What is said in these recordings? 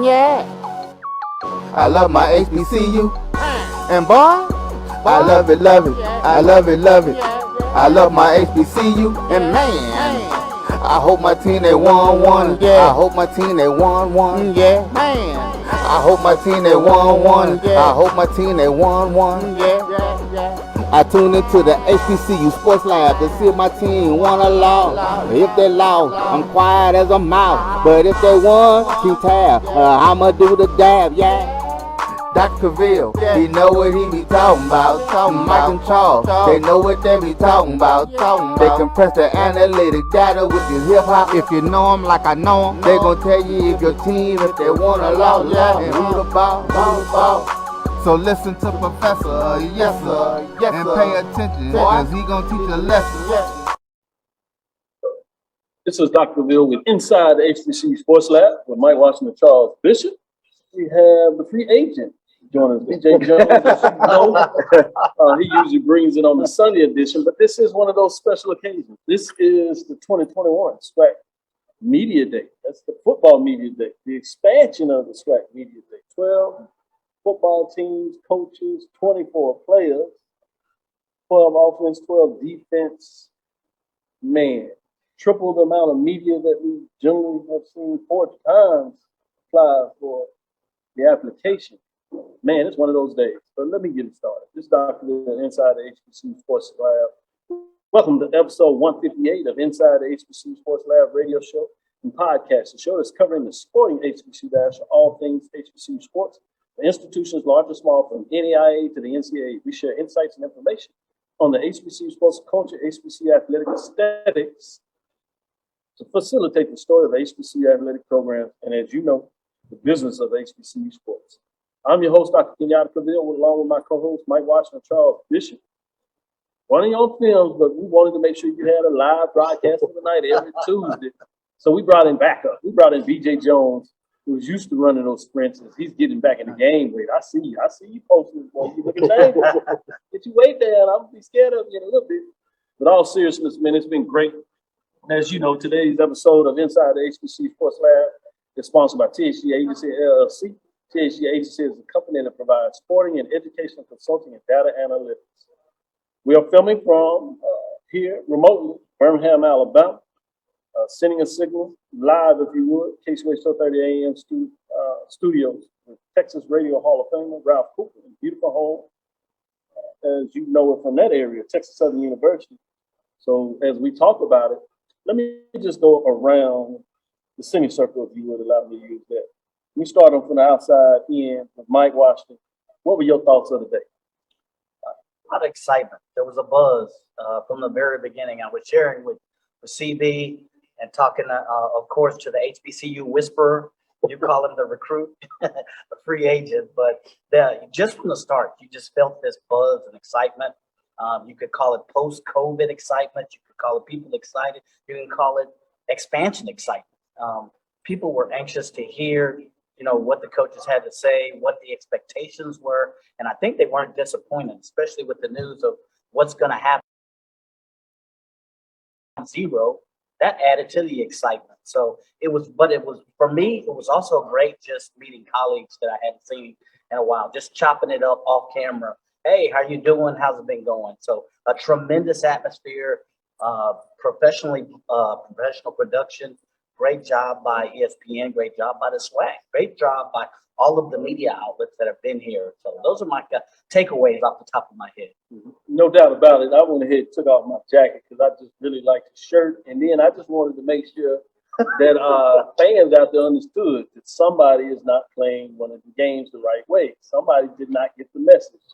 Yeah. I love my HBCU. And boy, I love it, love it. I love it, love it. I love my HBCU. And man, I hope my team they won one. Yeah. I hope my team they won one. Yeah. Man. I hope my team they won one. I hope my team they won one. Yeah. I tune into the HBCU Sports Lab to see if my team won or lost. If they lost, I'm quiet as a mouse. But if they won, keep tab. I'ma do the dab, yeah. Dr. Cavil, he know what he be talking about. Mike and Charles, they know what they be talking about. They compress the analytic data with your hip hop. If you know them like I know them, they gon' tell you if your team, if they won or lost, and who the ball. So listen to Professor, yes sir, and pay attention, cause he gon' teach a lesson. This is Dr. Cavil with Inside the HBCU Sports Lab with Mike Washington and Charles Bishop. We have the free agent joining us, BJ Jones. As you know, he usually brings it on the Sunday edition, but this is one of those special occasions. This is the 2021 SWAC Media Day. That's the Football Media Day, the expansion of the SWAC Media Day. 12 football teams, coaches, 24 players, 12 offense, 12 defense. Man, triple the amount of media that we generally have seen 4 times apply for the application. Man, it's one of those days. But let me get it started. This is Dr. Inside the HBCU Sports Lab. Welcome to episode 158 of Inside the HBCU Sports Lab radio show and podcast, the show that's covering the sporting HBCU dash, all things HBCU sports. The institutions, large or small, from NAIA to the NCAA, we share insights and information on the HBCU sports culture, HBCU athletic aesthetics, to facilitate the story of HBCU athletic programs, and as you know, the business of HBCU sports. I'm your host, Dr. Kenyatta Cavil, along with my co-host, Mike Washington and Charles Bishop. Running on films, but we wanted to make sure you had a live broadcast of the night every Tuesday. So we brought in backup. We brought in BJ Jones, who was used to running those sprints. He's getting back in the game. Wait, I see you posting. Boy, you look at that. Get your weight down. I'm gonna be scared of you in a little bit. But all seriousness, man, it's been great. As you know, today's episode of Inside the HBCU Sports Lab is sponsored by THG Agency LLC. THG Agency is a company that provides sporting and educational consulting and data analytics. We are filming from here remotely, Birmingham, Alabama. Sending a signal live, if you would, KCWA 1230 AM studios with Texas Radio Hall of Famer Ralph Cooper in beautiful home. As you know it from that area, Texas Southern University. So as we talk about it, let me just go around the semicircle, if you would allow me to use that. We start on from the outside in with Mike Washington. What were your thoughts of the day? A lot of excitement. There was a buzz from the very beginning. I was sharing with CB and talking, of course, to the HBCU whisperer. You call him the recruit, a free agent. But just from the start, you just felt this buzz and excitement. You could call it post-COVID excitement. You could call it people excited. You can call it expansion excitement. People were anxious to hear, what the coaches had to say, what the expectations were. And I think they weren't disappointed, especially with the news of what's going to happen. 0, that added to the excitement. So for me, it was also great just meeting colleagues that I hadn't seen in a while, just chopping it up off camera. Hey, how you doing? How's it been going? So a tremendous atmosphere, professional production. Great job by ESPN, great job by the SWAC, great job by all of the media outlets that have been here. So those are my takeaways off the top of my head. No doubt about it. I went ahead and took off my jacket because I just really liked the shirt. And then I just wanted to make sure that fans out there understood that somebody is not playing one of the games the right way. Somebody did not get the message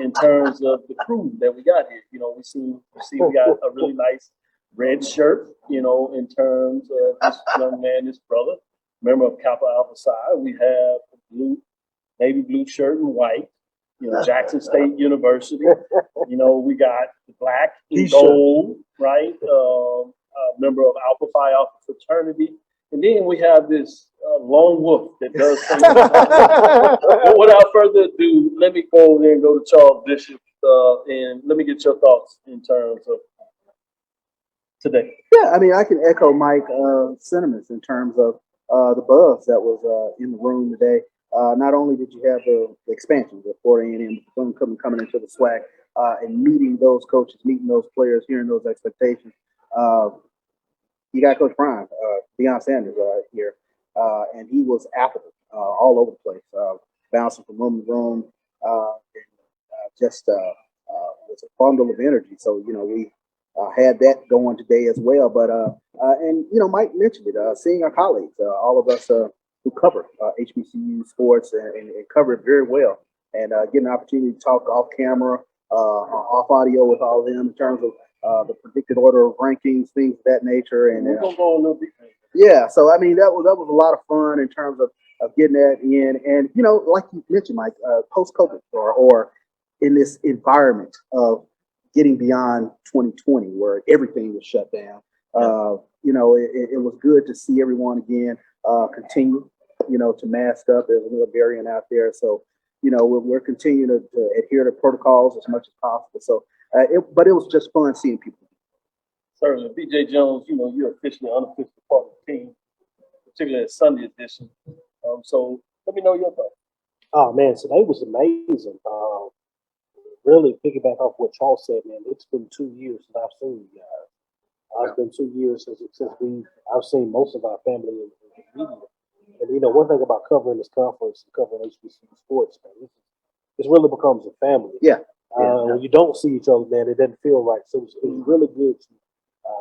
in terms of the crew that we got here. We see we got a really nice red shirt, in terms of this young man, this brother, member of Kappa Alpha Psi. We have a navy blue shirt and white, Jackson State University. We got the black and gold, right? Member of Alpha Phi Alpha Fraternity. And then we have this lone wolf that does things. Without further ado, let me go there and go to Charles Bishop and let me get your thoughts in terms of today. Yeah, I mean, I can echo Mike's sentiments in terms of the buzz that was in the room today. Not only did you have the expansion with Florida A&M coming into the SWAC and meeting those coaches, meeting those players, hearing those expectations. You got Coach Brian, Deion Sanders here, and he was affable all over the place, bouncing from room to room, and just was a bundle of energy. So, we had that going today as well. But, and, Mike mentioned it, seeing our colleagues, all of us who cover HBCU sports and cover it very well, and getting an opportunity to talk off camera, off audio with all of them in terms of the predicted order of rankings, things of that nature. And we're gonna go a little bit. yeah, so I mean that was a lot of fun in terms of getting that in, and like you mentioned, Mike, post COVID or in this environment of getting beyond 2020 where everything was shut down. It was good to see everyone again continue, to mask up. There's another variant out there, so we're continuing to adhere to protocols as much as possible. So, but it was just fun seeing people. Certainly, BJ Jones, you're officially unofficial part of the team, particularly at Sunday edition. So let me know your thoughts. Oh man, today was amazing. Really piggyback off what Charles said, man. It's been 2 years since I've seen you guys. It's been 2 years since I've seen most of our family in media. And one thing about covering this conference and covering HBCU sports, man, it really becomes a family. Yeah. When you don't see each other, man, it doesn't feel right. So it was really good to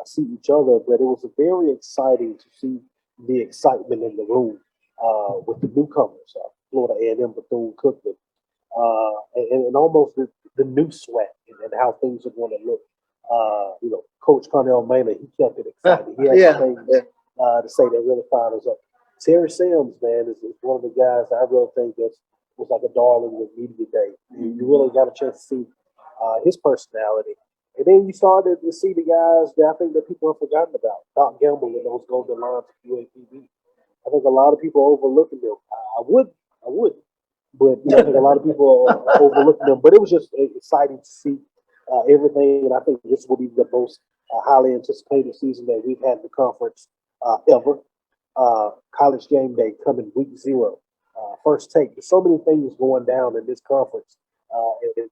see each other, but it was very exciting to see the excitement in the room with the newcomers, Florida A&M, Bethune-Cookman, and almost the new SWAC and how things are going to look. Coach Cornell Mailer, he kept it exciting. He had things to say that really fired us up. Terry Sims, man, is one of the guys I really think was like a darling with media day. You really got a chance to see his personality. And then you started to see the guys that I think that people have forgotten about. Doc Gamble and those golden lines of UAPB. I think a lot of people are overlooking them. I would, but I think a lot of people are overlooking them. But it was just exciting to see everything, and I think this will be the most highly anticipated season that we've had in the conference ever. College game day coming week 0. First take. There's so many things going down in this conference. And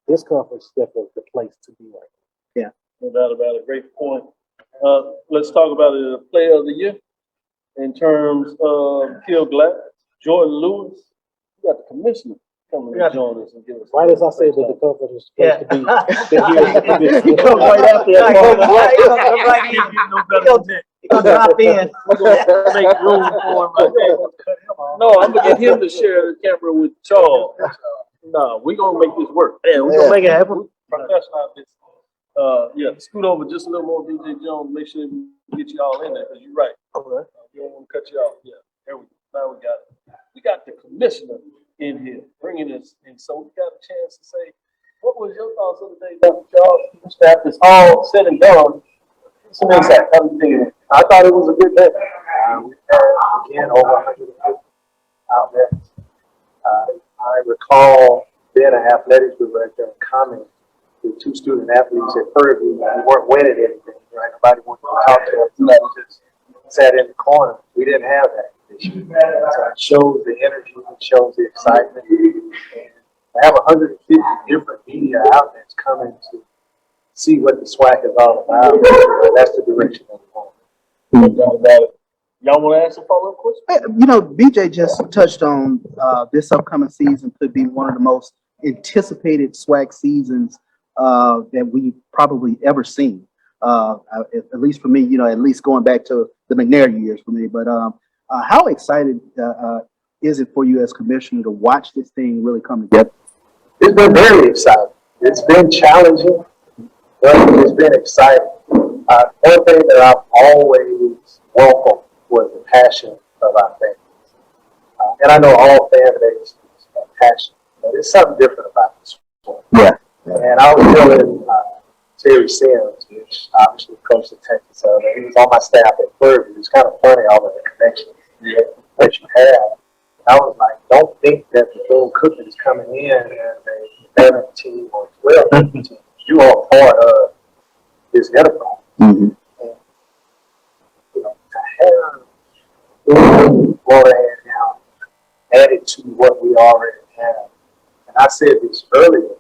this conference is definitely the place to be right now. Yeah. No doubt about it. Great point. Let's talk about the player of the year in terms of Kill Glass, Jordan Lewis. You got the commissioner coming to join us and give us. Right as I said that the conference is supposed to be. He comes right out there. He's going to drop in. Make room for him. No, I'm going to get him to share the camera with Charles. No, we're going to make this work. Yeah, we're going to make it happen. Scoot over just a little more, BJ Jones. Make sure we get you all in there because you're right. Okay. You don't want to cut you off. Yeah, there we go. Now we got it. We got the commissioner in here bringing us in. So we got a chance to say, what was your thoughts of the day, Dr. Charles? Staff is all said and done. Some insight. How do you think? I thought it was a good day. We had, again, over 150 outlets. I recall being an athletics director and comment with 2 student athletes at Purdue. We weren't winning anything, right? Nobody wanted to talk to us. We just sat in the corner. We didn't have that issue. So it shows the energy, it shows the excitement. And I have 150 different media outlets coming to see what the SWAC is all about. That's the direction that we're going. No doubt about it. Y'all want to ask a follow-up question? BJ just touched on this upcoming season could be one of the most anticipated SWAC seasons that we've probably ever seen. At least for me, at least going back to the McNair years for me. But how excited is it for you as commissioner to watch this thing really come together? It's been very exciting. It's been challenging, but it's been exciting. One thing that I've always welcomed was the passion of our fans. And I know all fan bases are passionate, but it's something different about this one. Yeah. And I was telling Terry Sims, which obviously coached at Texas, he was on my staff at Purdue. It's kind of funny, all of the connections that you have. I was like, don't think that the Bethune-Cookman is coming in as a 11 team or 12 team. You are part of this enterprise. Mm-hmm. And, to have Florida A&M added to what we already have. And I said this earlier,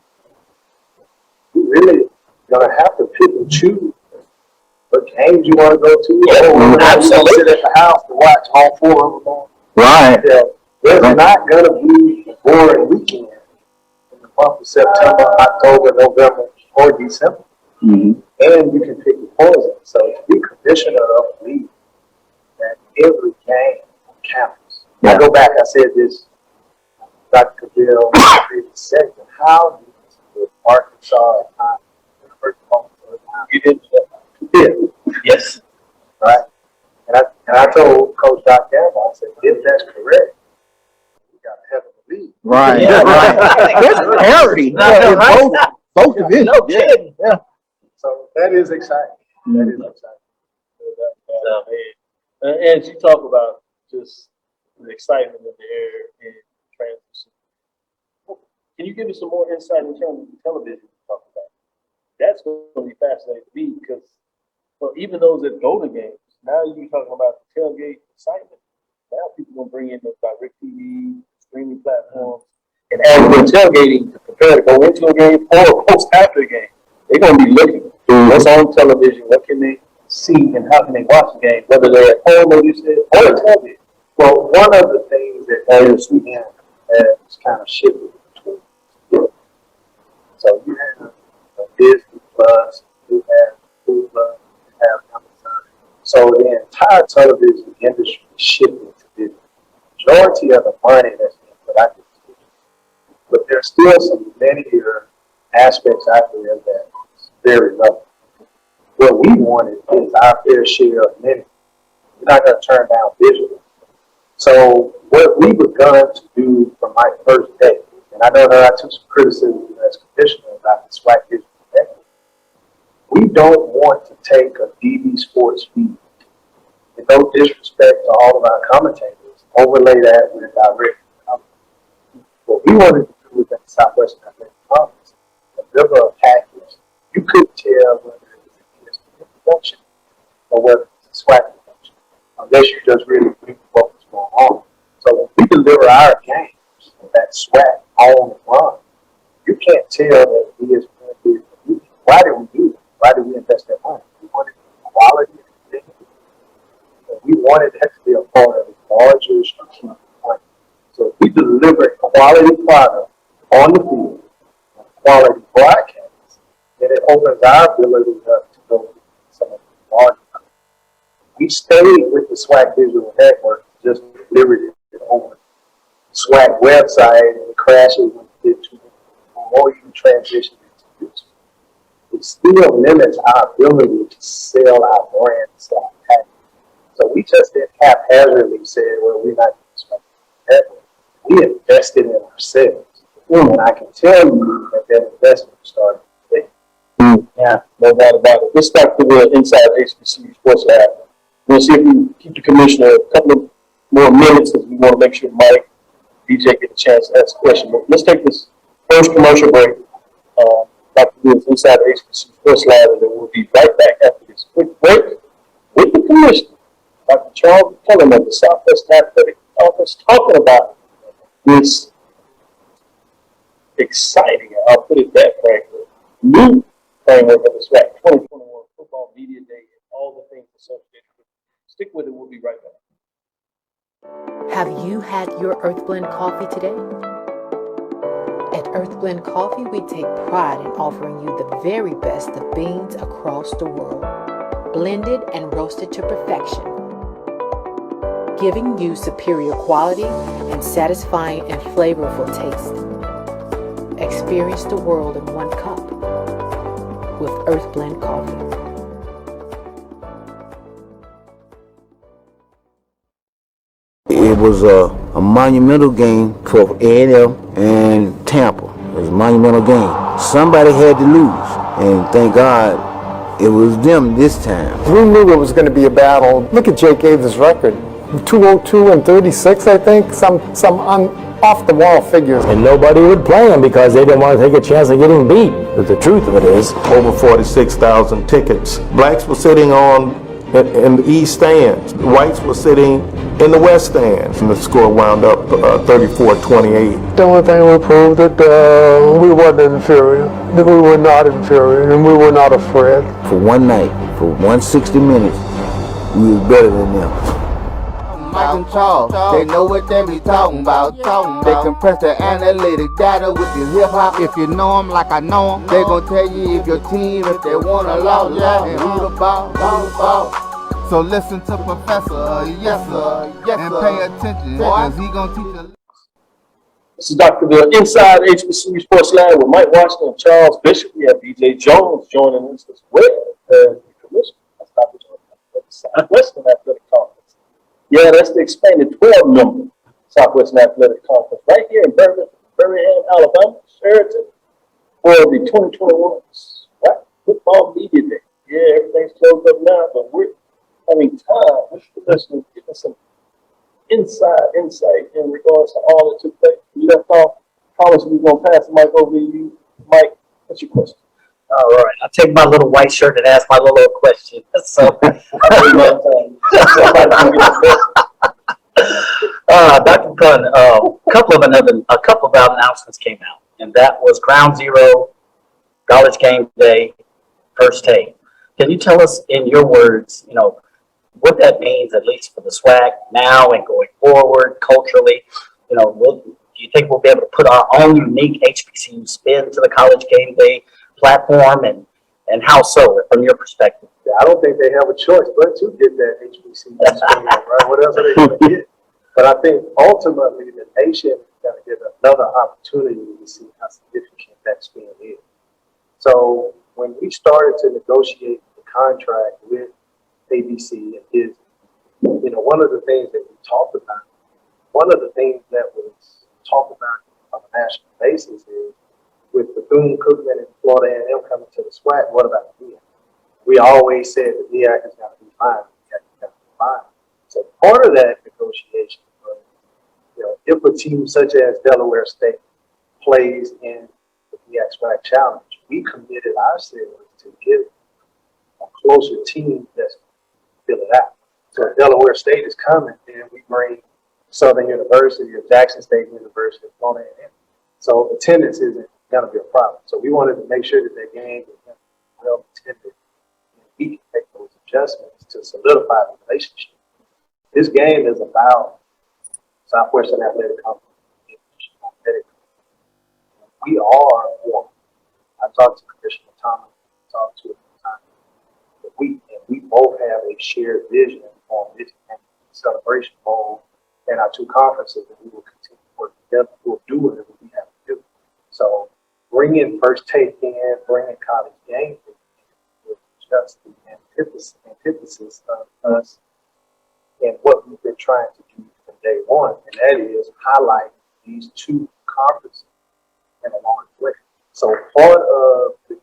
we really gonna have to pick and choose what games you want to go to. Yeah, Or absolutely. sit at the house to watch all 4 of them. Right. There's not gonna be a boring weekend in the month of September, October, November, or December. Mm-hmm. And you can pick your poison. So to be commissioner of the league, that every game counts. Yeah. I go back, I said this, Dr. Cavil, previous segment, how did Arkansas at times, the first moment of the time, you didn't do that. Yes. Right? And I told Coach Doc Gamble, I said, if that's correct, we got to have a league. Right. Yeah, right. There's parity. Yeah, in right. both divisions. No kidding. Yeah. So that is exciting. That is exciting. And you talk about just the excitement of the air and transition. Can you give us some more insight in terms of the television you talked about? That's going to be fascinating to me because, well, even those that go to games, now you're talking about the tailgate excitement. Now people going to bring in the direct TV, streaming platforms, and as they're tailgating to prepare to go into a game or post after the game, they're going to be looking what's on television, what can they see, and how can they watch the game, whether they're at home, or you said, or at tailgate. Well, one of the things that ESPN has kind of shifted between. So you have Disney Plus, you have Hulu, you have Amazon. So the entire television industry is shifting to this. Majority of the money that's being put out there, but there's still some linear aspects out there that is very low. What we wanted is our fair share of linear. We're not going to turn down visual. So what we begun to do from my first day, and I know that I took some criticism as commissioner about the SWAC digital network. We don't want to take a DB Sports feed, with no disrespect to all of our commentators, overlay that with direct commentating. What we wanted to do with that Southwestern Athletic Conference, deliver a package. You couldn't tell whether it was an ESPN production or whether it was a SWAC production, unless you just really what was going on. So when we deliver our games, that SWAC on and run, you can't tell that ESPN did it. Why did we do it? Why did we invest that money? We wanted quality of the thing. And we wanted that to be a part of a larger strategic plan. So if we deliver a quality product on the field, quality broadcast, then it opens our ability up to go to some of the larger. We stayed with the SWAC digital network, just delivered it over the SWAC website, and it crashes when you get to it. The more you transition into YouTube, it still limits our ability to sell our brand slot package. So we just didn't haphazardly say, well, we're not doing SWAC network. We invested in ourselves. And I can tell you that investment started today. Yeah, no doubt about it. Let's start with the inside HBCU Sports Lab. We'll see if we can keep the commissioner a couple of more minutes because we want to make sure Mike, DJ get a chance to ask a question. But let's take this first commercial break. Dr. Will's inside the HBCU Sports Lab, and then we'll be right back after this quick break with the commissioner, Dr. Charles McClelland of the Southwest Athletic Conference, talking about this exciting, I'll put it that frankly, new framework of the SWAC 2021 Football Media Day and all the things associated with it. Stick with it, we'll be right back. Have you had your Earth Blend coffee today? At Earth Blend Coffee, we take pride in offering you the very best of beans across the world, blended and roasted to perfection, giving you superior quality and satisfying and flavorful taste. Experience the world in one cup with Earth Blend Coffee. It was a monumental game for A&M and Tampa. It was a monumental game. Somebody had to lose, and thank God it was them this time. We knew it was going to be a battle. Look at Jake Ave's record. 202 and 36, I think. Some off-the-wall figures. And nobody would play him because they didn't want to take a chance of getting beat. But the truth of it is, over 46,000 tickets. Blacks were sitting on in the east stands. The whites were sitting in the west stands, and the score wound up 34-28. The only thing we proved that we wasn't inferior, that we were not inferior, and we were not afraid. For one night, for 160 minutes, we was better than them. Mike and Charles, they know what they be talking about. They compress the analytic data with the hip hop. If you know them like I know them, they gon' tell you if your team, if they want a lot, and who the ball. So listen to Professor, yes sir, and pay attention, cause he gon' teach you. This is Dr. Bill inside HBCU Sports Lab with Mike Washington and Charles Bishop. We have DJ Jones joining us as well as the commissioner. That's Dr. Jones, Southwestern Athletic Conference. Yeah, that's the expanded 12-member Southwestern Athletic Conference right here in Birmingham, Alabama, Sheraton, for the 2021 SWAC Football Media Day. Yeah, everything's closed up now, but we're having time with the listeners to give us some insight in regards to all that took place. We left off. Promise we're going to pass the mic over to you. Mike, what's your question? All right, I'll take my little white shirt and ask my little question. So, Dr. Pun, a couple of announcements came out, and that was Ground Zero, College Game Day, First Take. Can you tell us, in your words, what that means, at least for the SWAC now and going forward culturally? Do you think we'll be able to put our own unique HBCU spin to the College Game Day platform, and how so, from your perspective? Yeah, I don't think they have a choice but to get that HBCU spin, right? What else are they going to get? But I think ultimately the nation is going to get another opportunity to see how significant that spin is. So when we started to negotiate the contract with ABC and his, one of the things that we talked about, one of the things that was talked about on a national basis is, with Bethune-Cookman and Florida A&M coming to the SWAC, what about the MEAC? We always said the MEAC is going to be fine. The MEAC is going to be fine. So part of that negotiation was, if a team such as Delaware State plays in the MEAC SWAC Challenge, we committed ourselves to get a closer team that's fill it out. So if Delaware State is coming, then we bring Southern University or Jackson State University, Florida A&M. So attendance isn't going to be a problem. So we wanted to make sure that that game was well attended, and we can make those adjustments to solidify the relationship. This game is about Southwestern Athletic Conference. We are one. I talked to Commissioner Thomas, talked to him at the time. But we both have a shared vision on this celebration bowl and our two conferences, and we will continue to work together. We'll do whatever we have to do. So bringing First Take in, bringing College Game Day in, was just the antithesis of us and what we've been trying to do from day one, and that is highlight these two conferences in a large way. So part of the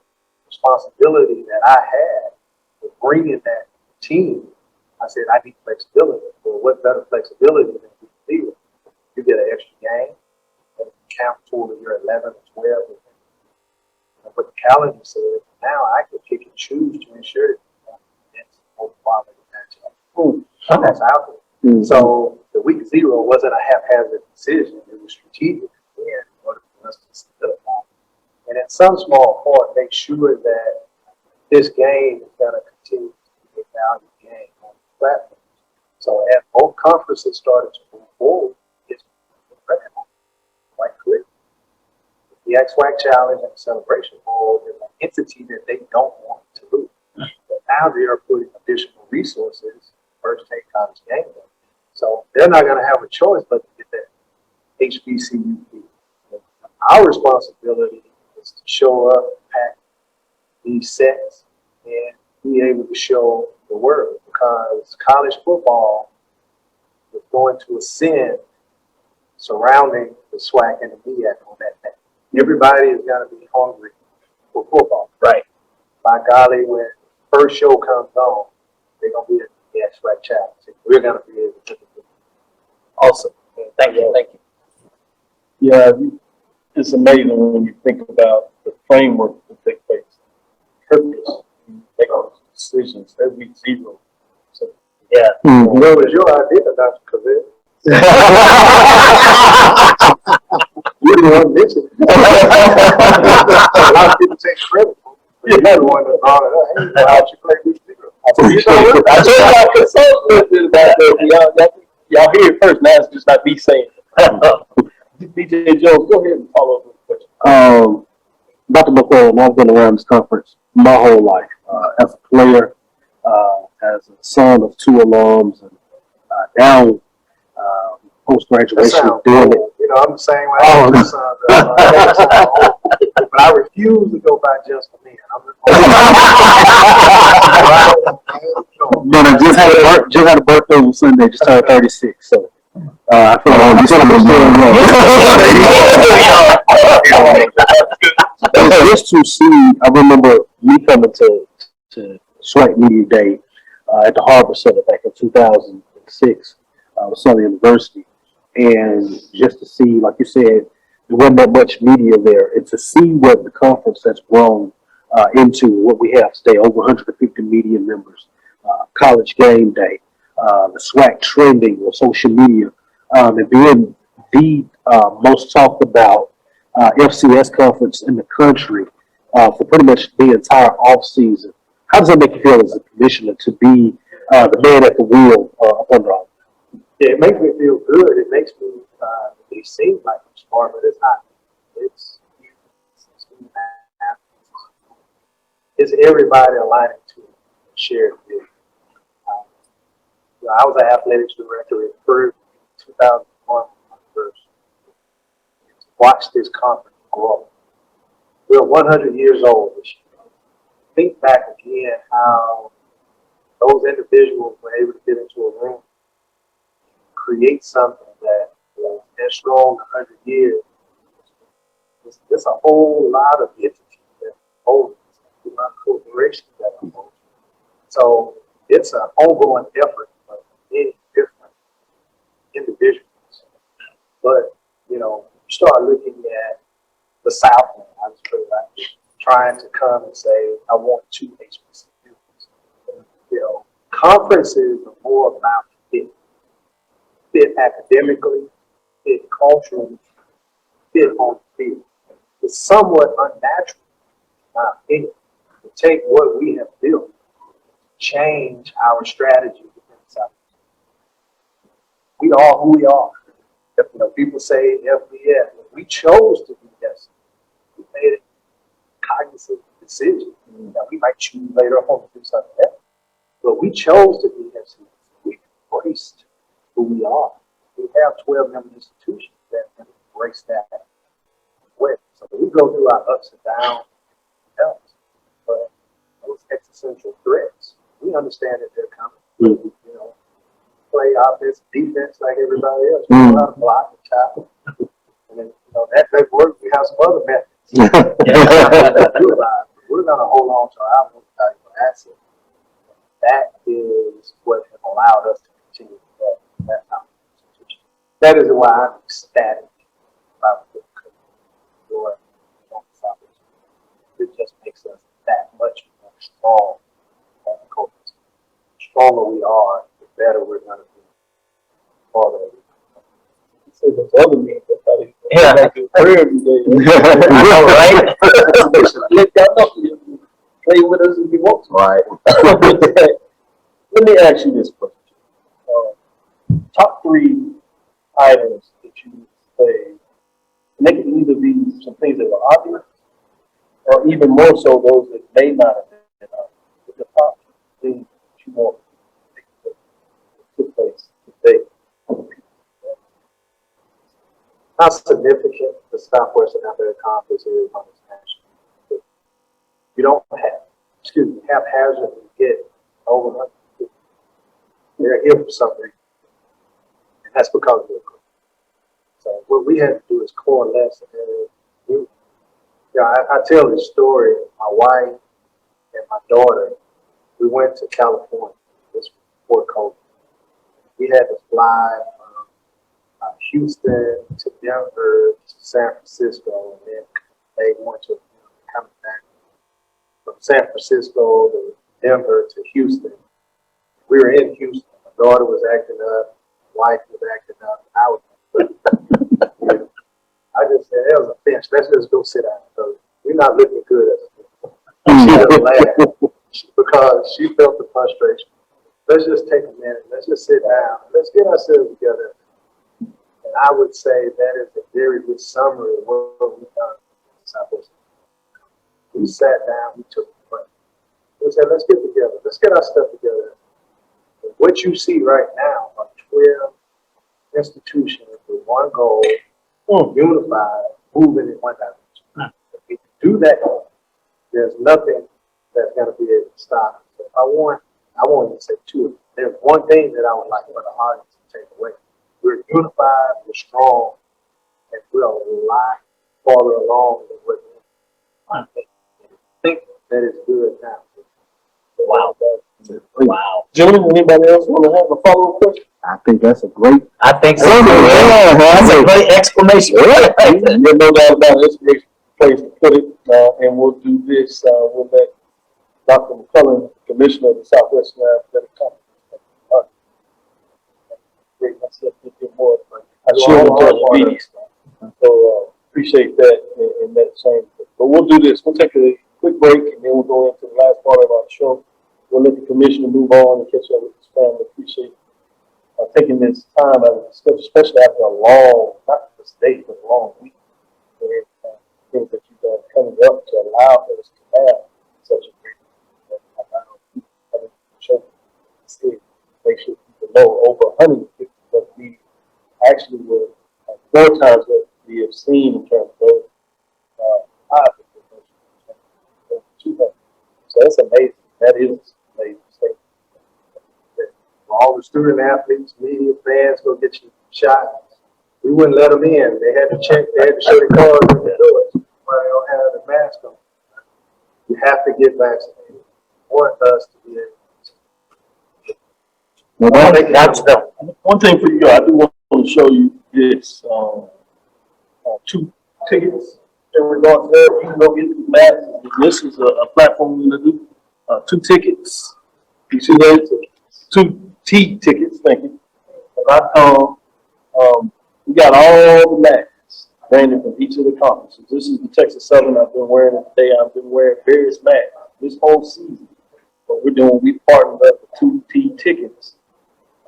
responsibility that I had with bringing that team, I said, I need flexibility. Well, what better flexibility than you can do? You get an extra game and count toward your 11 or 12. And what the calendar said, now I can pick and choose to ensure that it's more quality matchup. That's out there. Mm-hmm. So the week 0 wasn't a haphazard decision. It was strategic in order for us to solidify. And in some small part, make sure that this game is going to continue to be a value game on the platform. So as both conferences started to move forward, it's recognized quite clear. The SWAC Challenge and the Celebration Bowl is an entity that they don't want to lose. But now they are putting additional resources, First Take College Game Day. So they're not going to have a choice but to get that HBCU fee. Our responsibility is to show up, pack these sets, and be able to show the world, because college football is going to ascend surrounding the SWAC and the MEAC on that day. Everybody is going to be hungry for football. Right. By golly, when the first show comes on, they're going to be at the SWAC Challenge. We're going to be able to do it. Awesome. Thank you. Thank you. Yeah, it's amazing when you think about the framework that takes place. Purpose. You make all those decisions. That week 0 Yeah. What was your idea, Dr. Cavil? You're the one mentioned. A lot of people take credit. You're the one that brought it up. Hey, why don't you play this video? I told y'all consult with about that. Y'all hear it first. Now it's just not me saying it. DJ Jones, go ahead and follow up with the question. Dr. McClelland, I've been around this conference my whole life. As a player, as a son of two alums, and now post-graduation doing it. You know, I'm the same way. I'm the son of but I refuse to go by just for men. I'm But I just had a birthday on Sunday, just turned 36, so I feel like I'm still just to see, I remember me coming to SWAC Media Day at the Harbor Center back in 2006 with Southern University, and just to see, like you said, there wasn't that much media there, and to see what the conference has grown into, what we have today, over 150 media members, college game day, the SWAC trending on social media, and being the most talked about FCS conference in the country for pretty much the entire off season. How does that make you feel as a commissioner to be the man at the wheel up under all? Yeah, it makes me feel good. It makes me it seems like I'm smart, but it's not. It's everybody aligning to a shared vision. I was an athletics director at First 2001 first. Watch this conference grow. We're 100 years old this year. Think back again how those individuals were able to get into a room, create something that was as strong 100 years. There's a whole lot of entities that hold it. A lot of corporations that are hold it. So it's an ongoing effort of many different individuals. But, you know, you start looking at the Southland, I was pretty like trying to come and say, I want 2 HBCUs. You know, conferences are more about fit. Fit academically, fit culturally, fit on the field. It's somewhat unnatural, in my opinion, to take what we have built, change our strategy within South. We are who we are. You know, people say FBS. We chose to be this. We made a cognizant decision. Now, we might choose later on to do something else, but we chose to be this. We embraced who we are. We have 12 member institutions that embrace that way. So we go through our ups and downs, but those existential threats, we understand that they're coming. You know, play offense, defense like everybody else. We know how to block and tackle. And then, you know, that works. We have some other methods. We're going to hold on to our most valuable asset. That is what has allowed us to continue to grow. That's our institution. That is why I'm ecstatic about the door. It just makes us that much more strong as a culture. The stronger we are, the better we're going to be. So the other men, Yeah. prayer every day. I know, right? Let y'all know. Play with us if you want to. Right. Let me ask you this question. Top 3 items that you say, and they can either be some things that were obvious, or even more so those that may not have been obvious. The top things that you want to take place today. How significant the Southwestern Athletic Conference is on this national. You don't haphazardly get over 150. They're here for some reason. And that's because we're good. So what we had to do is coalesce and do. I tell this story. My wife and my daughter, we went to California. This was before COVID. We had to fly from Houston to Denver to San Francisco, and then they wanted to come back from San Francisco to Denver to Houston. We were in Houston. daughter was acting up, wife was acting up, I was. Yeah. I just said, that was a bench. Let's just go sit down. So we're not looking good as a team. She was glad because she felt the frustration. Let's just take a minute. Let's just sit down. Let's get ourselves together. And I would say that is a very good summary of what we've done in Southwest. We sat down, we took the break. We said, let's get together. Let's get our stuff together. And what you see right now are 12 institutions with one goal, unified, moving in one direction. If we do that, there's nothing that's going to be able to stop us. So if I want to say two of them. There's one thing that I would like for the audience to take away. We're unified, we're strong, and we're a lot farther along than what I think that is good now. Wow. Wow. Gentlemen, anybody else want to have a follow-up question? I think that's a great. I think so. That's a great explanation. There's no doubt about it. It's a great place to put it. And we'll do this. We'll let Dr. McClelland, Commissioner of the Southwest Lab, let it come. Great. I'm sure we'll tell the media. So appreciate that and that same thing. But we'll do this. We'll take a quick break and then we'll go into the last part of our show. We'll let the Commissioner move on and catch up with his family. Appreciate taking this time out of the schedule, especially after a long, not just day, but a long week. And things that you've done coming up to allow us to have such a great show. Make sure people know over 150 of we actually were 4 times what we have seen in terms of those 200. So that's amazing. That is amazing. All the student athletes, media, fans go get you shot. We wouldn't let them in. They had to check, they had to show their card at the doors. Why they don't have the mask on. You have to get vaccinated. They want us to be able to. One thing for you, I do want to show you this 2 tickets in regards to that. You can go get the masks. This is a platform we're going to do. 2 tickets. You see those? 2 T tickets, thank you. We got all the masks branded from each of the conferences. This is the Texas Southern I've been wearing it today. I've been wearing various masks this whole season. What we're doing, we partnered up with 2 T tickets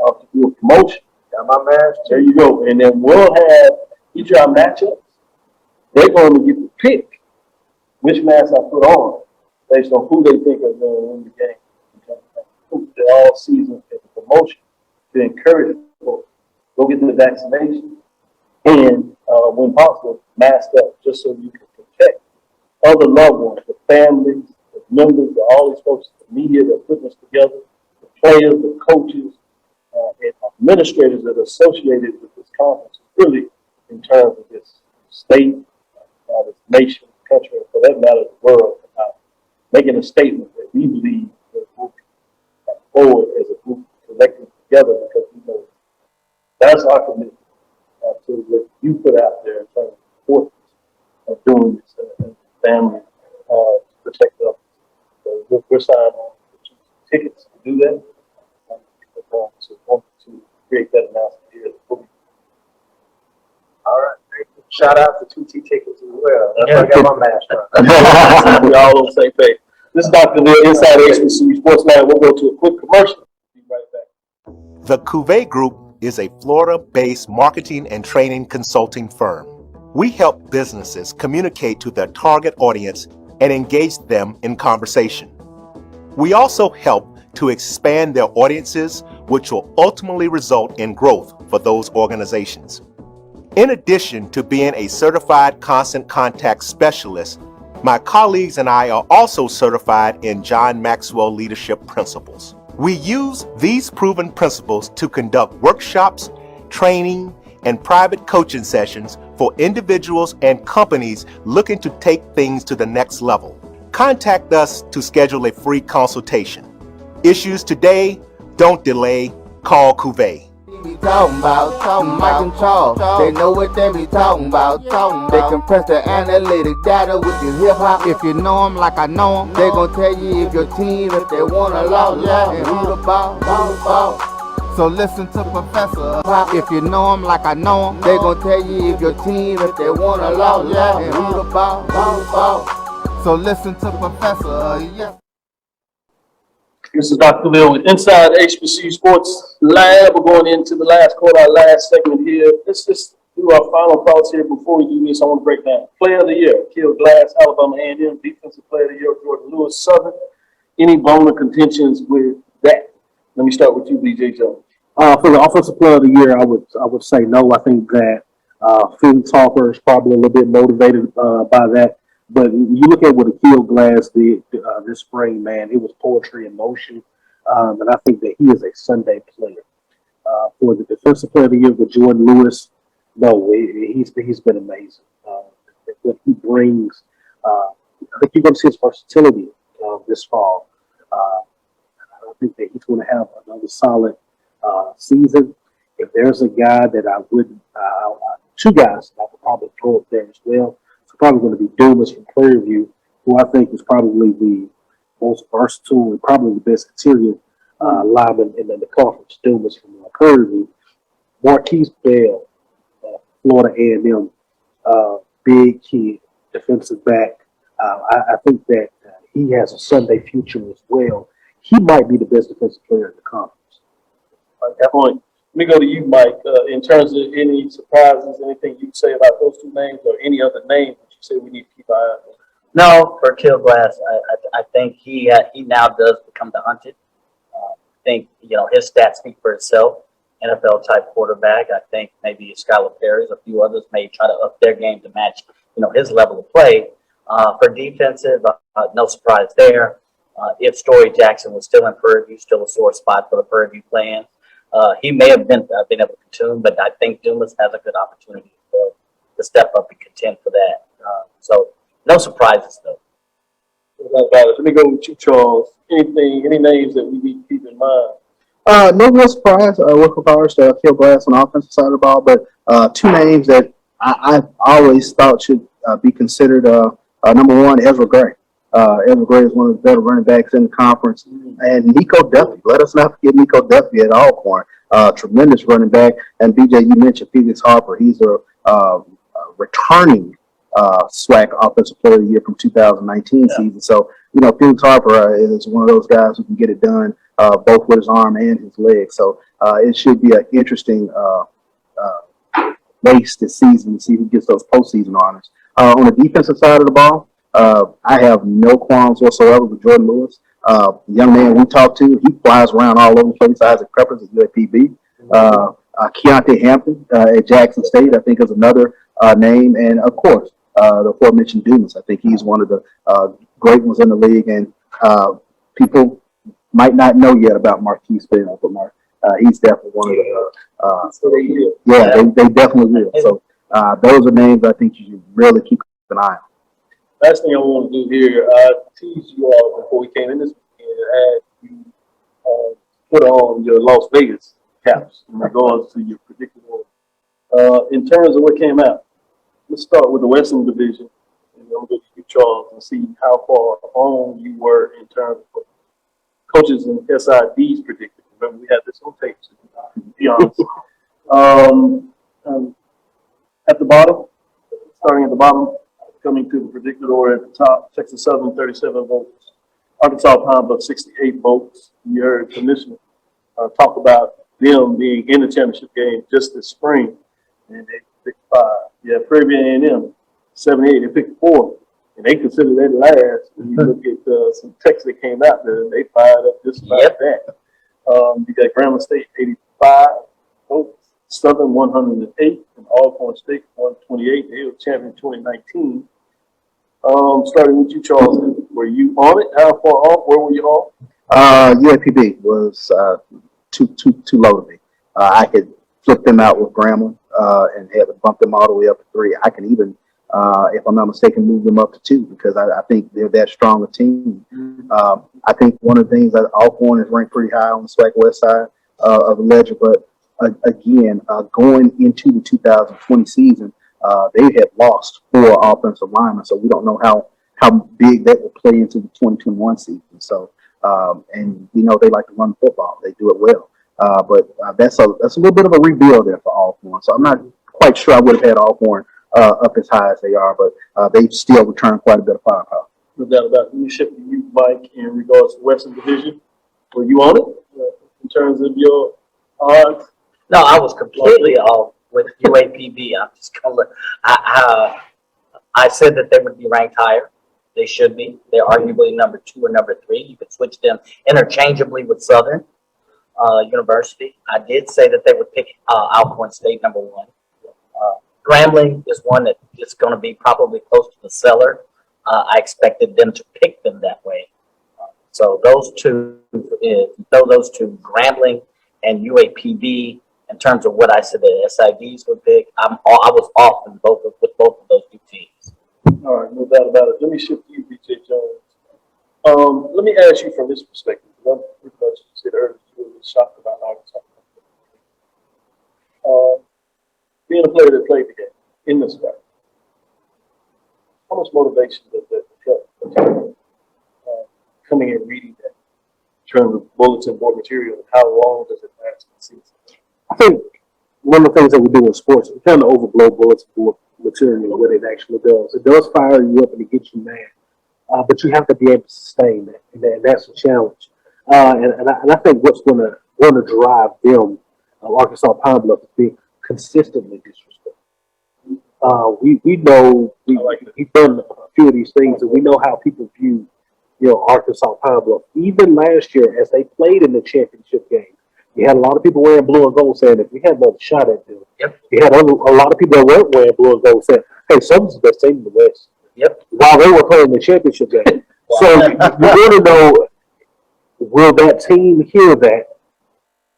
to do a promotion. Got my mask. There you go. And then we'll have each of our matchups. They're going to get to pick which mask I put on based on who they think is going to win the game. All season as a promotion to encourage people go get the vaccination and when possible mask up just so you can protect other loved ones, the families, the members, all these folks, the media that are putting this together, the players, the coaches, and administrators that are associated with this conference, really in terms of this state, this nation, country, and for that matter, the world, making a statement that we believe that we'll forward as a group collecting together because we know that's our commitment to what you put out there in terms of importance of doing this and family to protect others. So we're signing on for tickets to do that. To create that announcement here at the book. All right, thank you. Shout out to 2T tickets as well. That's why I got my mask on. We're all on the same page. This is Dr. Bill inside HBCU Sports Lab. We'll go to a quick commercial. Be right back. The Cavil Group is a Florida-based marketing and training consulting firm. We help businesses communicate to their target audience and engage them in conversation. We also help to expand their audiences, which will ultimately result in growth for those organizations. In addition to being a certified constant contact specialist, my colleagues and I are also certified in John Maxwell Leadership Principles. We use these proven principles to conduct workshops, training, and private coaching sessions for individuals and companies looking to take things to the next level. Contact us to schedule a free consultation. Issues today, don't delay, call Cavil. Be talking about Mike and Charles. They know what they be talking about. They compress the analytic data with your hip hop. If you know them like I know them, they gon' tell you if your team, if they want a lot, and who the ball. So listen to Professor. If you know him like I know him, they gon' tell you if your team, if they want a law, yeah, and who the ball. So listen to Professor, yeah. This is Dr. Cavil with Inside HBCU Sports Lab. We're going into the last quarter, our last segment here. Let's just do our final thoughts here before we do this. I want to break down. Player of the Year, Kill Glass, Alabama A&M. Defensive Player of the Year, Jordan Lewis, Southern. Any bone of contentions with that? Let me start with you, BJ Jones. For the offensive player of the year, I would say no. I think that Felix Harper is probably a little bit motivated by that. But you look at what Akil Glass did this spring, man, it was poetry in motion. And I think that he is a Sunday player. For the defensive player of the year with Jordan Lewis, no, he's been amazing. What he brings, I think you're going to see his versatility this fall. I think that he's going to have another solid season. If there's a guy that I would, two guys that I could probably throw up there as well. It's probably going to be Dumas from Prairie View, who I think is probably the most versatile and probably the best interior lineman in the conference. Dumas from Prairie View. Marquise Bell, Florida A&M, big kid, defensive back. I think that he has a Sunday future as well. He might be the best defensive player in the conference. At that point, let me go to you, Mike. In terms of any surprises, anything you'd say about those two names or any other name that you say we need to keep an eye on? No, for Kill Glass, I think he now does become the hunted. I think, his stats speak for itself. NFL type quarterback. I think maybe Skylar Perry's, a few others may try to up their game to match, his level of play. For defensive, no surprise there. If Story Jackson was still in Prairie View, still a sore spot for the Prairie View plans. He may have been able to tune, but I think Dumas has a good opportunity to step up and contend for that. So no surprises though. Let me go with you, Charles. Any names that we need to keep in mind? No real surprise with regards to Kill Glass on the offensive side of the ball, but two names that I've always thought should be considered. Number one, Ezra Gray. Ezra Gray is one of the better running backs in the conference. And Nico Duffy. Let us not forget Nico Duffy at Alcorn. Tremendous running back. And BJ, you mentioned Felix Harper. He's a returning SWAC Offensive Player of the Year from 2019 season. So, Felix Harper is one of those guys who can get it done both with his arm and his leg. So it should be an interesting race this season to see who gets those postseason honors. On the defensive side of the ball, I have no qualms whatsoever with Jordan Lewis. The young man we talked to, he flies around all over the place. Isaac Peppers at UAPB. Keontae Hampton at Jackson State, I think, is another name. And, of course, the aforementioned Dumas. I think he's one of the great ones in the league. And people might not know yet about Marquise Bell, but he's definitely one of the they definitely will. So those are names I think you should really keep an eye on. Last thing I want to do here, I teased you all before we came in this weekend and had you put on your Las Vegas caps in regards to your predicted order. In terms of what came out, let's start with the Western Division. And I'm going to you, Charles, and see how far on you were in terms of coaches and SIDs predicted. Remember, we had this on tape, so to be honest. At the bottom, starting at the bottom, coming to the predicted order at the top, Texas Southern, 37 votes. Arkansas Pine Bluff, 68 votes. You heard Commissioner talk about them being in the championship game just this spring, and they picked 5. Yeah, Prairie View A&M, 78. They picked 4, and they consider that last. When you look at some texts that came out there, and they fired up just about that. You got Grambling State, 85 votes. Southern, 108, and Alcorn State, 128. They were champion 2019. Starting with you, Charles, were you on it? How far off? Where were you off? UAPB was too low to me. I could flip them out with Grambling and had to bump them all the way up to 3. I can even, if I'm not mistaken, move them up to 2 because I think they're that strong a team. I think one of the things that Alcorn is ranked pretty high on the SWAC West side of the ledger, but again, going into the 2020 season, they had lost 4 offensive linemen, so we don't know how big that will play into the 2021 season. So, and we know they like to run the football; they do it well. But that's a little bit of a rebuild there for Alcorn. So I'm not quite sure I would have had Alcorn up as high as they are, but they've still returned quite a bit of firepower. No doubt about it. Let me shift to you, Mike, in regards to Western Division. Were you on it in terms of your odds? No, I was completely off with UAPB. I'm just gonna. I said that they would be ranked higher. They should be. They're arguably number 2 or number 3. You could switch them interchangeably with Southern University. I did say that they would pick Alcorn State number 1. Grambling is one that is going to be probably close to the cellar. I expected them to pick them that way. So those two, Grambling and UAPB, in terms of what I said the SIDs would pick, I was off with both of those two teams. All right, no doubt about it. Let me shift to you, BJ Jones. Let me ask you from this perspective. I'm pretty much said earlier, you were shocked about Arkansas. Being a player that played the game in the SWAC, how much motivation does that help coming and reading that in terms of bulletin board material, and how long does it last in the season? I think one of the things that we do in sports, we kind of overblow bulletin board material what it actually does. It does fire you up and it gets you mad, but you have to be able to sustain that, and that's a challenge. And I think what's going to drive them, Arkansas Pine Bluff, is being consistently disrespectful. We know we've done a few of these things, and we know how people view, Arkansas Pine Bluff. Even last year, as they played in the championship game, you had a lot of people wearing blue and gold saying, if we had another shot at them. Yep. You had a lot of people that weren't wearing blue and gold saying, hey, Southern's the best team in the West. Yep. While they were playing the championship game. So you want to know, will that team hear that?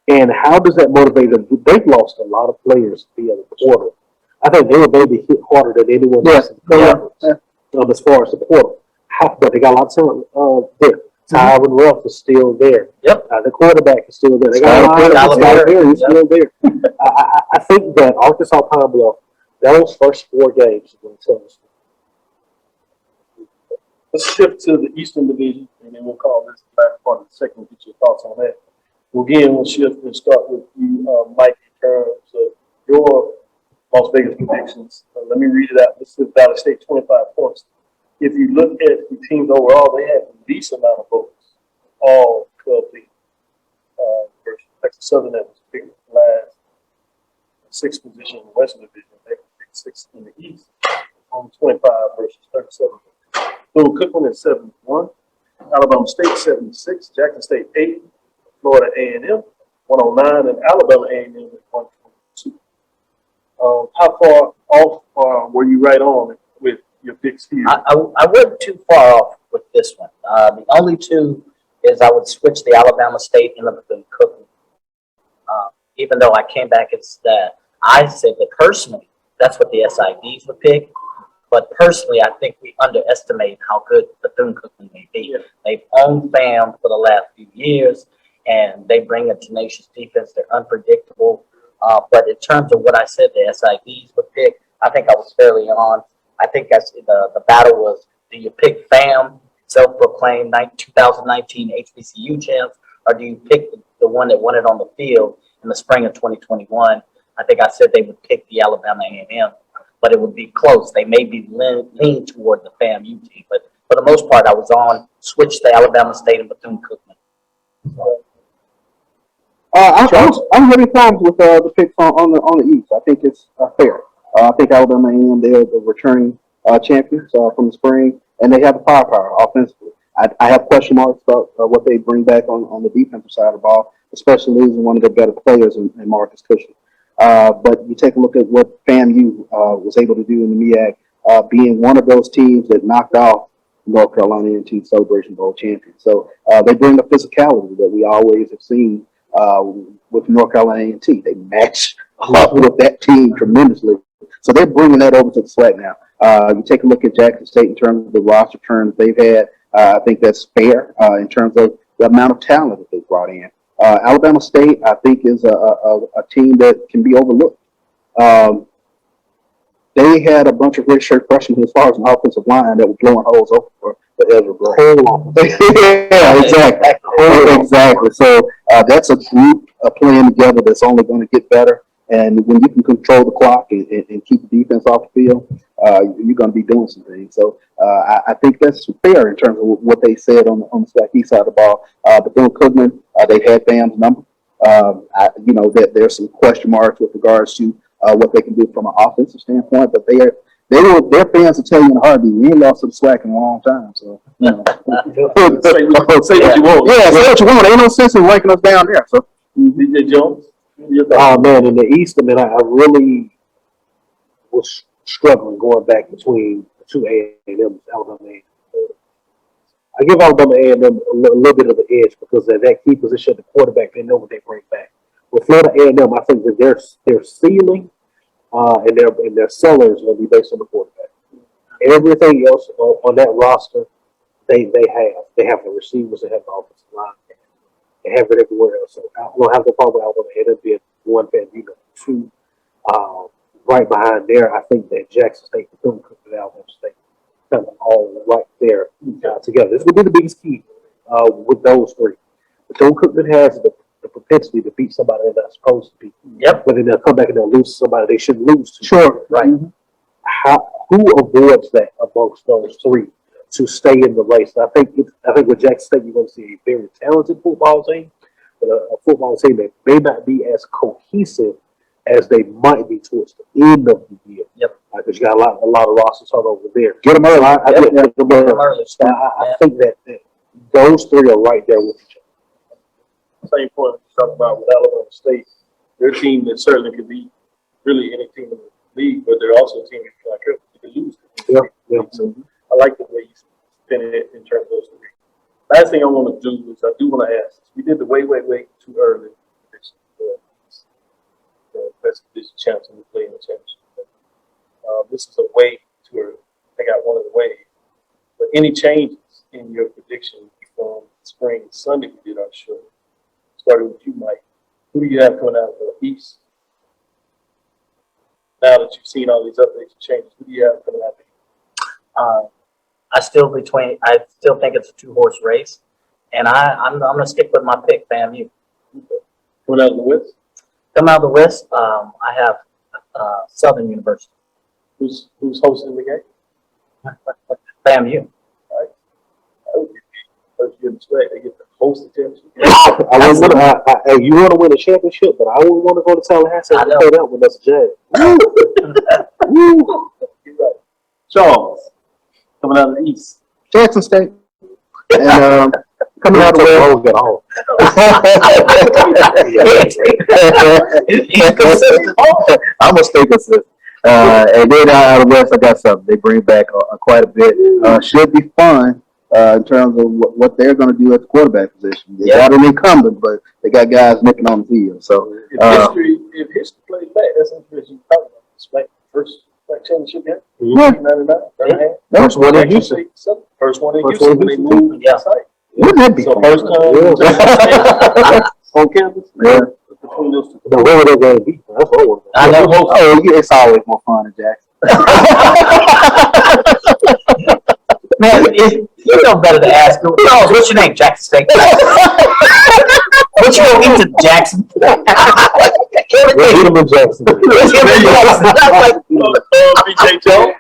And how does that motivate them? They've lost a lot of players via the portal. I think they were maybe hit harder than anyone else in the conference, as far as the portal. But they got a lot of talent there. Tyron Ruff is still there. Yep. The quarterback is still there. They got a lot of talent. He's still there. I think that Arkansas Pine Bluff, those first 4 games are going to tell us. Let's shift to the Eastern Division, and then we'll call this the last part of the second. Get your thoughts on that. We'll shift and start with you, Mike, in terms of your Las Vegas predictions. Let me read it out. This is Valley State, 25 points. If you look at the teams overall, they have the least amount of votes, all 12 teams. Versus Texas Southern that was picked last, 6th position in the Western Division. They picked 6th in the East. On 25 versus 37. Cookland is 71. Alabama State 76. Jackson State 80. Florida A&M 109, and Alabama A&M at 122. How far off were you right on with your picks here? I wasn't too far off with this one. The only two is I would switch the Alabama State and the Cookland. Even though I came back and said I said that personally, that's what the SIDs would pick. But personally, I think we underestimate how good Bethune-Cookman may be. Yeah. They've owned FAM for the last few years, and they bring a tenacious defense. They're unpredictable. But in terms of what I said the SIDs would pick, I think I was fairly on. I think that's the battle was, do you pick FAM, self-proclaimed 2019 HBCU champs, or do you pick the one that won it on the field in the spring of 2021? I think I said they would pick the Alabama A&M. But it would be close. They may be lean toward the FAMU team, but for the most part, I was on switch to Alabama State and Bethune-Cookman. I'm really fine with the picks on the East. I think it's fair. I think Alabama A&M, they're the returning champions from the spring, and they have the firepower offensively. I have question marks about what they bring back on the defensive side of the ball, especially losing one of their better players in Marcus Cushing. But you take a look at what FAMU was able to do in the MEAC, being one of those teams that knocked off North Carolina into Celebration Bowl champions. So they bring the physicality that we always have seen with North Carolina A&T. They match up with that team tremendously. So they're bringing that over to the SWAC now. You take a look at Jackson State in terms of the roster turns they've had. I think that's fair in terms of the amount of talent that they brought in. Alabama State, I think, is a team that can be overlooked. They had a bunch of redshirt freshmen as far as an offensive line that were blowing holes open for Ezra Bro. Yeah, exactly. Exactly. So that's a group a plan together that's only going to get better. And when you can control the clock and keep the defense off the field, you're going to be doing some things. So I think that's fair in terms of what they said on the SWAC East side of the ball. Bethune-Cookman, they had Bam's number. That there's some question marks with regards to what they can do from an offensive standpoint, but their fans will tell you in a heartbeat, we ain't lost to the SWAC in a long time. So, say what you want. Yeah, say what you want. Ain't no sense in ranking us down there. So, DJ Jones. Oh man, in the East, I mean, I really was struggling going back between the two A&M, Alabama A&M. I give Alabama A&M a little bit of the edge because at that key position, the quarterback, they know what they bring back. With Florida A&M, I think that their ceiling and their sellers will be based on the quarterback. Everything else on that roster, they have the receivers, they have the offensive line. They have it everywhere else. So I don't have the problem with Alabama A&M being one fan, two. Right behind there, I think that Jackson State, Bethune-Cookman, and Alabama State kind of all right there together. This would be the biggest key with those three. Bethune-Cookman has the propensity to beat somebody they're not supposed to beat. Yep. But then they'll come back and they'll lose to somebody they shouldn't lose to. sure. Right. Who avoids that amongst those three to stay in the race? And I think with Jackson State, you're going to see a very talented football team, but a football team that may not be as cohesive as they might be towards the end of the year. Yep. Because you got a lot of roster turnover there. Get them early. I think that those three are right there with each other. Same point you talk about with Alabama State. They're a team that certainly could beat really any team in the league, but they're also a team that you can lose. Yeah. So I like the way you spin it in terms of those three. Last thing I want to do is I do want to ask. We did the way too early. The best division champs and we play in the championship. This is a way too early. I got one of the ways. But any changes in your prediction from spring Sunday we did our show? Starting with you, Mike. Who do you have coming out of the East? Now that you've seen all these updates and changes, who do you have coming out of the East? I still think it's a 2-horse race, and I'm going to stick with my pick, FAMU. Coming out of the West? Coming out of the West, I have Southern University. Who's hosting the game? FAMU. First year in the SWAC, they get to host the championship. You want to win a championship, but I wouldn't want to go to Tallahassee and play that with us, Jay. You're right. Charles, coming out of the East. Jackson State. And coming out of the West. I'm going to stay consistent. And then out of the West, I got something. They bring back quite a bit. Should be fun. In terms of what they're going to do at the quarterback position. They got an incumbent, but they got guys nipping on the field. So if history plays back, that's interesting. First championship game. Yeah. 99. First one in Houston. First one in Houston when they moved to site. Wouldn't that be fun? First time on campus. Yeah. Between those two. The winner of that game beat. That's what I Oh, yeah, it's always more fun in Jackson. Man, you know better to ask. Charles, what's your name? Jackson State. What you gonna eat to Jackson? Jackson. BJ Jones.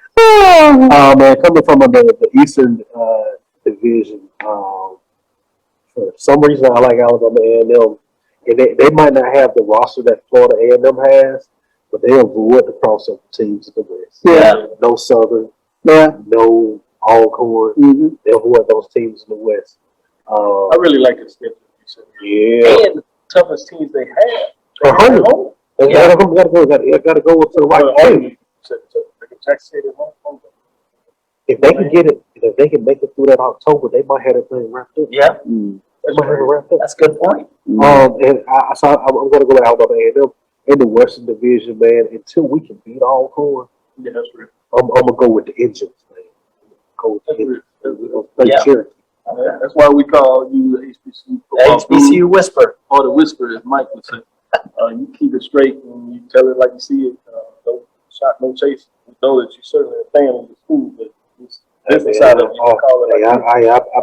Man, coming from the Eastern Division, for some reason I like Alabama A&M, and they might not have the roster that Florida A&M has, but they avoid the crossover teams in the West. Yeah. No Southern. Yeah. No Alcorn. Mm-hmm. They avoid those teams in the West. I really like the schedule. Yeah. And the toughest teams they have. Home. Gotta go to the right team. Jackson State at home. If they can get it, if they can make it through that October, they might have it wrapped up. Yeah, They might have it wrapped up. that's a good point. And I'm going to go with Alabama A&M in the Western Division, man. Until we can beat Alcorn, Yeah, that's real. I'm gonna go with the Engines, man. Go with the Engines. We're gonna play Yeah. Cherokee. That's why we call you the HBCU football HBCU Whisper. or the Whisper, as Mike would say. You keep it straight and you tell it like you see it. No shot, no chase. We know that you're certainly a fan of the school, but it's business side of it. You can call it like I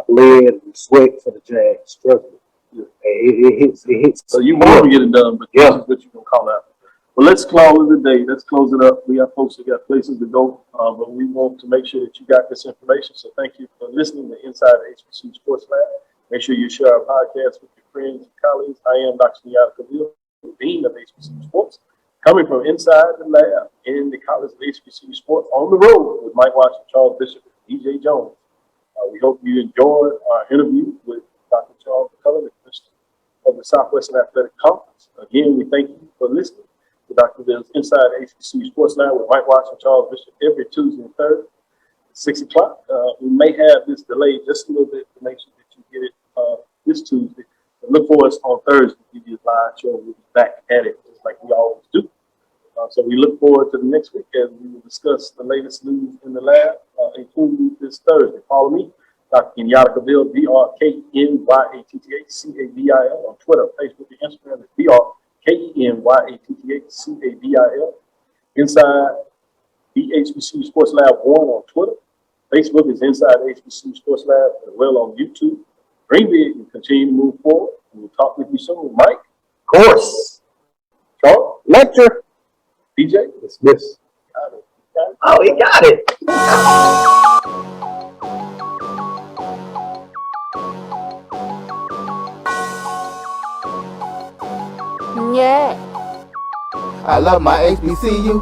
bled and sweat for the Jags, struggled. And it hits. So you want to get it done, but this is what you're going to call out. Well, let's call it a day. Let's close it up. We have folks that got places to go, but we want to make sure that you got this information. So thank you for listening to Inside the HBCU Sports Lab. Make sure you share our podcast with your friends and colleagues. I am Dr. Kenyatta Cavil, the Dean of HBCU Sports, coming from inside the lab in the College of HBCU Sports on the road with Mike Watson, Charles Bishop, and DJ Jones. We hope you enjoyed our interview with Dr. Charles McClelland, the Commissioner of the Southwestern Athletic Conference. Again, we thank you for listening to Dr. Bill's Inside HBCU Sports Lab with Mike Watson, Charles Bishop every Tuesday and Thursday at 6 o'clock. We may have this delayed just a little bit to make sure that you get it this Tuesday. But look for us on Thursday. We do a live show. We'll be back at it just like we always do. So we look forward to the next week as we will discuss the latest news in the lab, including this Thursday. Follow me, Dr. Kenyatta Cavil, BRKNYATTHCAVIL on Twitter, Facebook, and Instagram at BRKNYATTHCAVIL. Inside the HBCU Sports Lab 1 on Twitter. Facebook is Inside the HBCU Sports Lab as well on YouTube. Dream big and continue to move forward. And we'll talk with you soon. Mike? Course. Charles? Lecture. DJ? Dismiss. Got it. Oh, he got it. Yeah. I love my HBCU.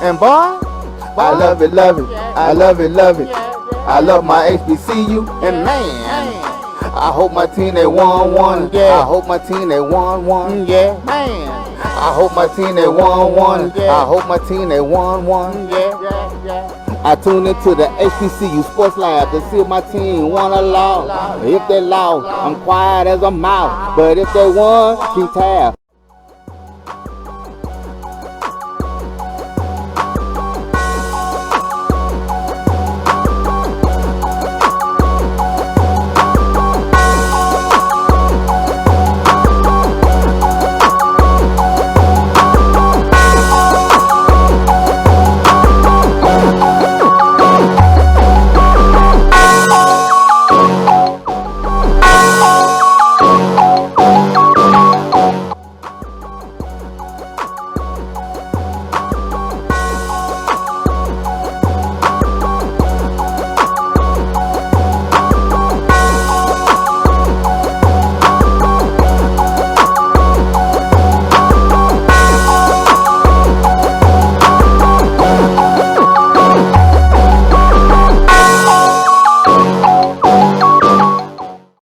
And boy, I love it, love it. I love it, love it. I love my HBCU. And man, I hope my team they won one. I hope my team they won one. Yeah, man. I hope my team they won one. I hope my team they won one. I tune into the HBCU Sports Lab to see if my team won or lost. If they lost, I'm quiet as a mouse. But if they won, keep tabs.